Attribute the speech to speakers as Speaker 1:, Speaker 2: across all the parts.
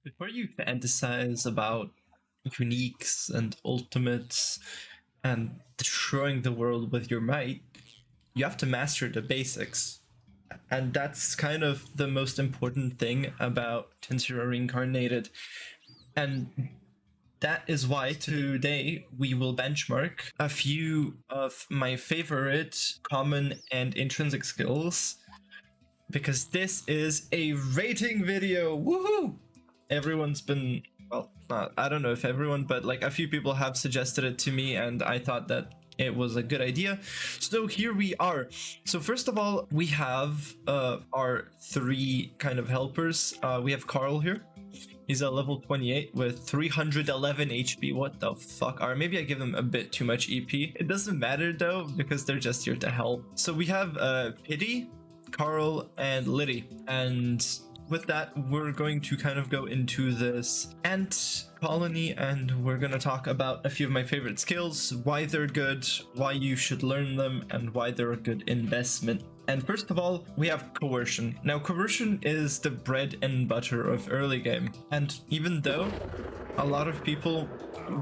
Speaker 1: Before you fantasize about uniques and ultimates and destroying the world with your might, you have to master the basics. And that's kind of the most important thing about Tensura Reincarnated. And that is why today we will benchmark a few of my favorite common and intrinsic skills, because this is a rating video. Woohoo! Everyone's been, well, I don't know if everyone, but like a few people have suggested it to me, and I thought that it was a good idea. So here we are. So first of all, we have our three kind of helpers. We have Carl here. He's at level 28 with 311 HP. What the fuck? Or maybe I give them a bit too much EP. It doesn't matter though, because they're just here to help. So we have Pity, Carl, and Liddy. And with that, we're going to kind of go into this ant colony, and we're going to talk about a few of my favorite skills, why they're good, why you should learn them, and why they're a good investment. And first of all, we have Coercion. Now, Coercion is the bread and butter of early game. And even though a lot of people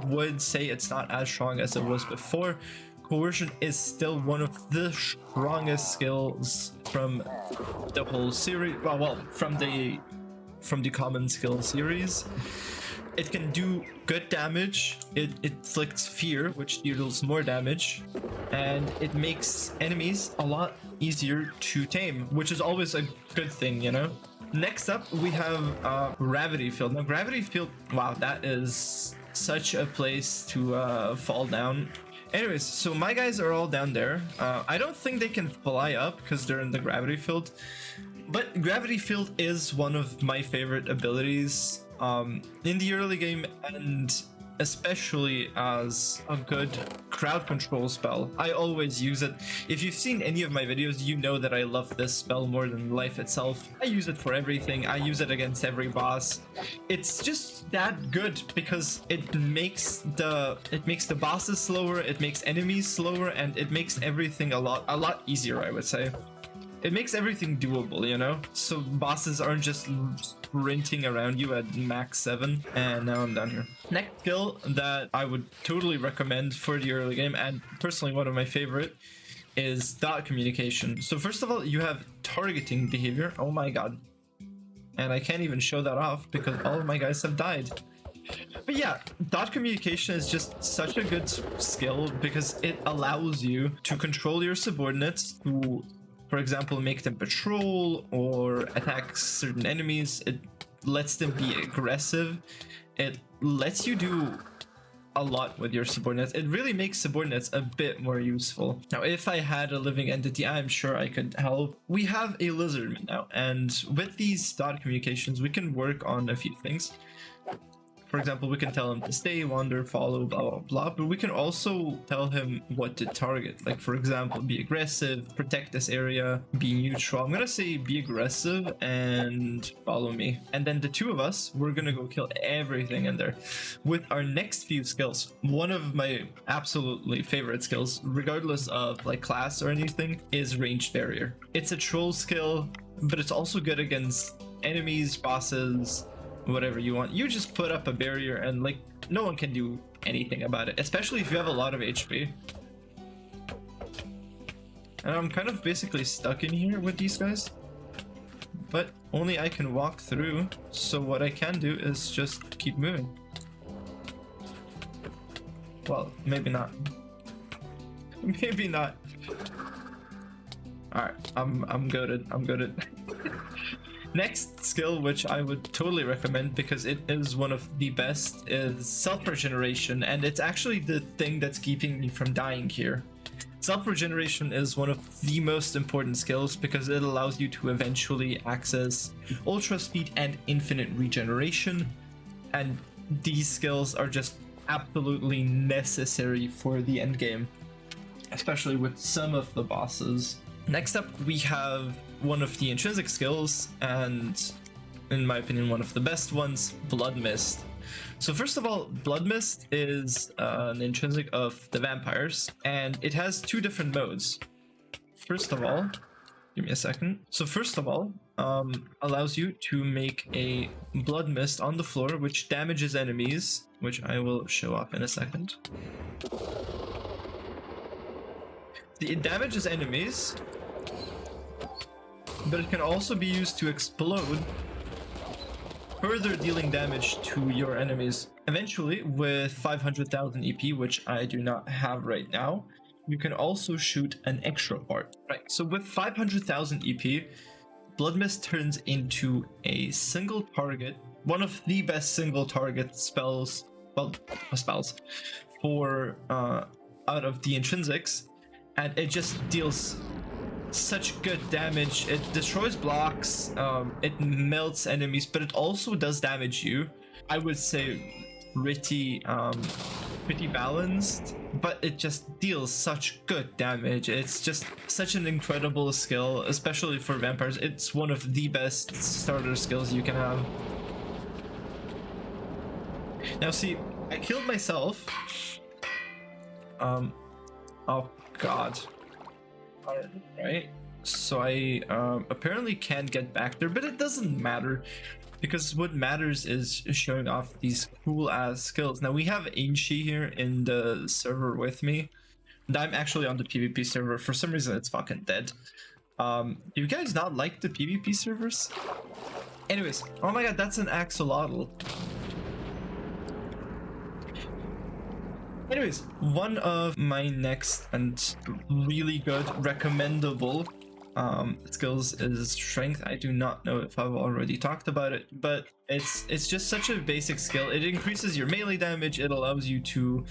Speaker 1: would say it's not as strong as it was before, Coercion is still one of the strongest skills from the whole series. Well, from the common skill series. It can do good damage, it inflicts fear, which deals more damage, and it makes enemies a lot easier to tame, which is always a good thing, you know? Next up, we have Gravity Field. Now, Gravity Field, wow, that is such a place to fall down. Anyways, so my guys are all down there. I don't think they can fly up because they're in the Gravity Field, but Gravity Field is one of my favorite abilities in the early game, and especially as a good crowd control spell. I always use it. If you've seen any of my videos, you know that I love this spell more than life itself. I use it for everything. I use it against every boss. It's just that good because it makes the bosses slower, it makes enemies slower, and it makes everything a lot easier, I would say. It makes everything doable, you know? So bosses aren't just sprinting around you at max 7. And now I'm down here. Next skill that I would totally recommend for the early game, and personally one of my favorite, is dot communication. So first of all, you have targeting behavior. Oh my god. And I can't even show that off because all of my guys have died. But yeah, dot communication is just such a good skill because it allows you to control your subordinates to, for example, make them patrol or attack certain enemies. It lets them be aggressive. It lets you do a lot with your subordinates. It really makes subordinates a bit more useful. Now, if I had a living entity, I'm sure I could help. We have a lizardman now, and with these dot communications, we can work on a few things. For example, we can tell him to stay, wander, follow, blah, blah, blah, but we can also tell him what to target. Like, for example, be aggressive, protect this area, be neutral. I'm gonna say be aggressive and follow me. And then the two of us, we're gonna go kill everything in there. With our next few skills, one of my absolutely favorite skills, regardless of like class or anything, is ranged barrier. It's a troll skill, but it's also good against enemies, bosses, whatever you want. You just put up a barrier and like no one can do anything about it, especially if you have a lot of HP. And I'm kind of basically stuck in here with these guys, but only I can walk through, so what I can do is just keep moving. Well, maybe not. Maybe not. Alright, I'm goated. I'm goated. Next skill, which I would totally recommend because it is one of the best, is self-regeneration, and it's actually the thing that's keeping me from dying here. Self-regeneration is one of the most important skills because it allows you to eventually access ultra speed and infinite regeneration, and these skills are just absolutely necessary for the end game, especially with some of the bosses. Next up, we have one of the intrinsic skills, and in my opinion one of the best ones, Blood Mist. So first of all, Blood Mist is an intrinsic of the vampires, and it has two different modes. First of all, Give me a second. So first of all, allows you to make a blood mist on the floor, which damages enemies, which I will show off in a second. It damages enemies, but it can also be used to explode, further dealing damage to your enemies. Eventually, with 500,000 EP, which I do not have right now, you can also shoot an extra part. Right, so with 500,000 EP, Blood Mist turns into a single target, one of the best single target spells, well, spells, for out of the Intrinsics, and it just deals such good damage. It destroys blocks, it melts enemies, but it also does damage you. I would say pretty balanced, but it just deals such good damage. It's just such an incredible skill, especially for vampires. It's one of the best starter skills you can have. Now see, I killed myself. Oh god. Alright, so I apparently can't get back there, but it doesn't matter, because what matters is showing off these cool ass skills. Now we have Ainshi here in the server with me, and I'm actually on the PvP server. For some reason it's fucking dead. Do you guys not like the PvP servers? Anyways, oh my god, that's an axolotl. Anyways, one of my next and really good recommendable skills is strength. I do not know if I've already talked about it, but it's just such a basic skill. It increases your melee damage. It allows you to,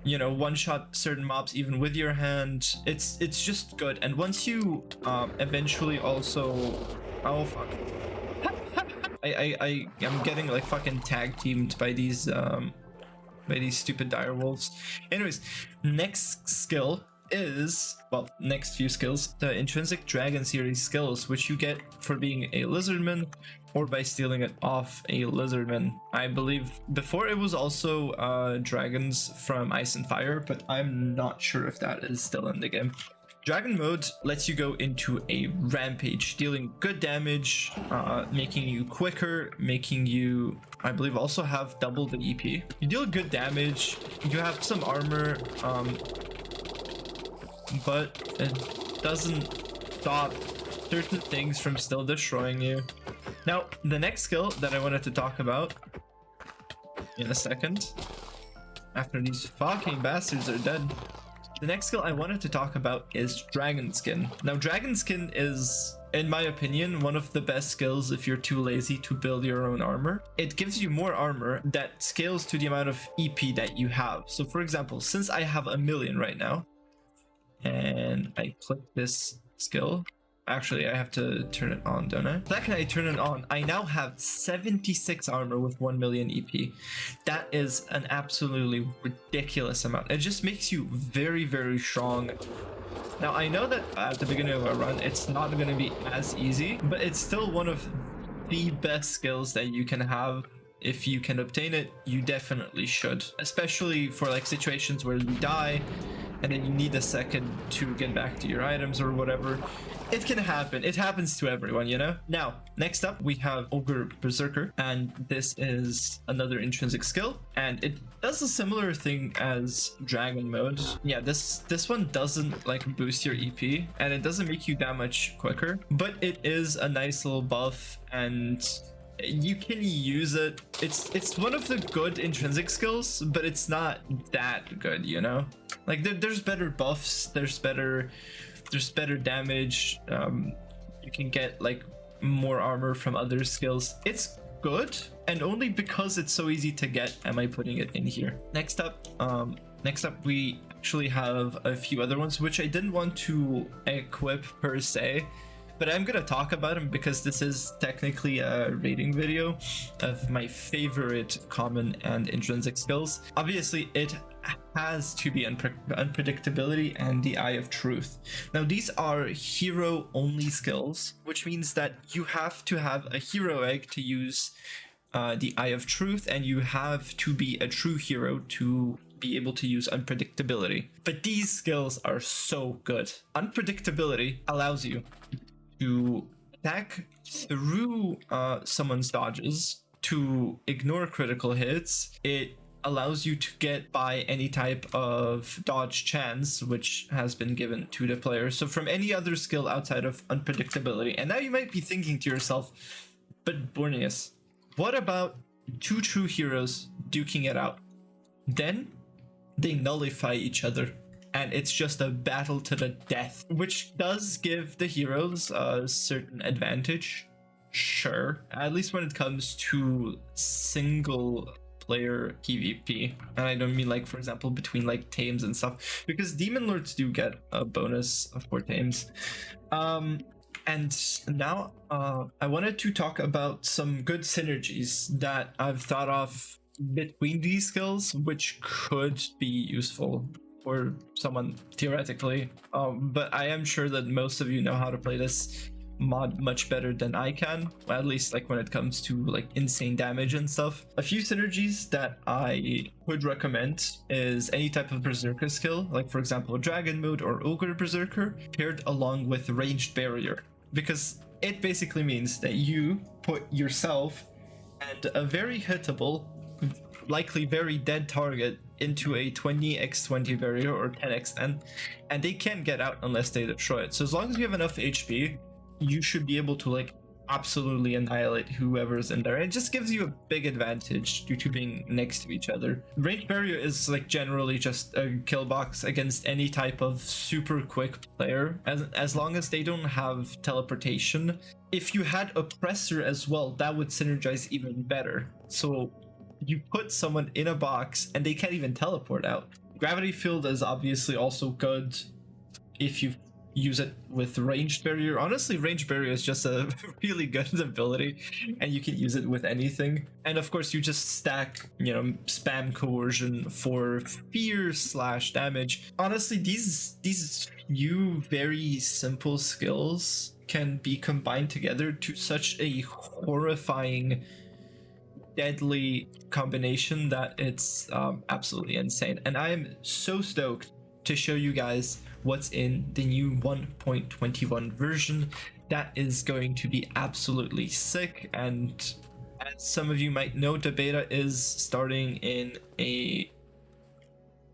Speaker 1: you know, one-shot certain mobs even with your hand. It's just good. And once you eventually also, oh fuck, I am getting like fucking tag teamed by these stupid dire wolves. Anyways, next skill is, well, next few skills, the Intrinsic Dragon series skills, which you get for being a lizardman or by stealing it off a lizardman. I believe before it was also dragons from Ice and Fire, but I'm not sure if that is still in the game. Dragon mode lets you go into a rampage, dealing good damage, making you quicker, making you, I believe, also have double the EP. You deal good damage, you have some armor, but it doesn't stop certain things from still destroying you. Now, the next skill that I wanted to talk about in a second, after these fucking bastards are dead, the next skill I wanted to talk about is Dragon Skin. Now, Dragon Skin is, in my opinion, one of the best skills if you're too lazy to build your own armor. It gives you more armor that scales to the amount of EP that you have. So for example, since I have 1,000,000 right now, and I click this skill, actually I have to turn it on, don't I? The second I turn it on, I now have 76 armor with 1,000,000 EP. That is an absolutely ridiculous amount. It just makes you very, very strong. Now I know that at the beginning of a run it's not going to be as easy, but it's still one of the best skills that you can have. If you can obtain it, you definitely should, especially for like situations where you die and then you need a second to get back to your items or whatever. It can happen. It happens to everyone, you know? Now, next up, we have Ogre Berserker, and this is another intrinsic skill, and it does a similar thing as Dragon mode. Yeah, this one doesn't like boost your EP, and it doesn't make you that much quicker, but it is a nice little buff, and you can use it. It's one of the good intrinsic skills, but it's not that good, you know? Like there's better buffs, there's better damage, you can get like more armor from other skills. It's good, and only because it's so easy to get am I putting it in here. Next up we actually have a few other ones which I didn't want to equip per se, but I'm gonna talk about them because this is technically a rating video of my favorite common and intrinsic skills. Obviously it has to be unpredictability and the Eye of Truth. Now these are hero only skills, which means that you have to have a hero egg to use the Eye of Truth, and you have to be a true hero to be able to use unpredictability. But these skills are so good. Unpredictability allows you to attack through someone's dodges, to ignore critical hits. It allows you to get by any type of dodge chance, which has been given to the player. So from any other skill outside of unpredictability. And now you might be thinking to yourself, but Borneus, what about two true heroes duking it out? Then they nullify each other, and it's just a battle to the death, which does give the heroes a certain advantage. Sure, at least when it comes to single player PvP. And I don't mean like, for example, between like tames and stuff, because demon lords do get a bonus for tames. And now I wanted to talk about some good synergies that I've thought of between these skills, which could be useful for someone theoretically. But I am sure that most of you know how to play this mod much better than I can, at least like when it comes to like insane damage and stuff. A few synergies that I would recommend is any type of berserker skill, like for example dragon mode or ogre berserker, paired along with ranged barrier, because it basically means that you put yourself and a very hittable, likely very dead target into a 20x20 barrier or 10x10, and they can't get out unless they destroy it. So as long as you have enough HP, you should be able to like absolutely annihilate whoever's in there. It just gives you a big advantage due to being next to each other. Range barrier is like generally just a kill box against any type of super quick player, as long as they don't have teleportation. If you had oppressor as well, that would synergize even better. So you put someone in a box and they can't even teleport out. Gravity field is obviously also good if you use it with ranged barrier. Honestly, ranged barrier is just a really good ability, and you can use it with anything. And of course, you just stack, you know, spam coercion for fear / damage. Honestly, these few very simple skills can be combined together to such a horrifying, deadly combination that it's absolutely insane. And I am so stoked to show you guys what's in the new 1.21 version. That is going to be absolutely sick, and as some of you might know, the beta is starting in a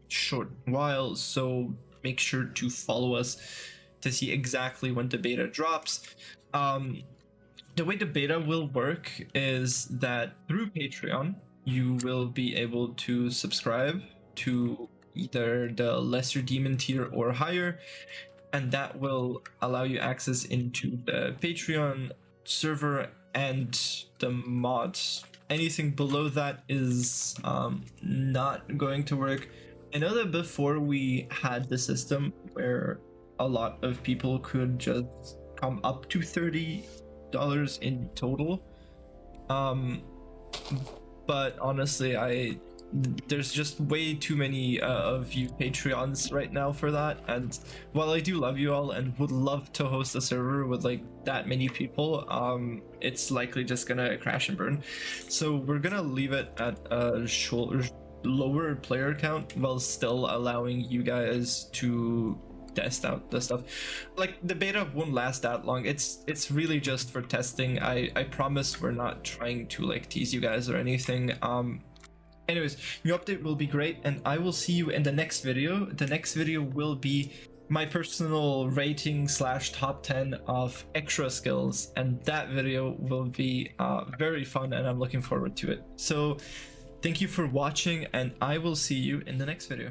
Speaker 1: short while, so make sure to follow us to see exactly when the beta drops. The way the beta will work is that through Patreon you will be able to subscribe to either the lesser demon tier or higher, and that will allow you access into the Patreon server and the mods. Anything below that is not going to work. I know that before we had the system where a lot of people could just come up to $30 in total, but honestly, there's just way too many of you Patreons right now for that, and while I do love you all and would love to host a server with like that many people, it's likely just gonna crash and burn. So we're gonna leave it at a lower player count while still allowing you guys to test out the stuff. Like the beta won't last that long. It's really just for testing. I promise we're not trying to like tease you guys or anything. Anyways, your update will be great, and I will see you in the next video. The next video will be my personal rating / top 10 of extra skills, and that video will be very fun, and I'm looking forward to it. So thank you for watching, and I will see you in the next video.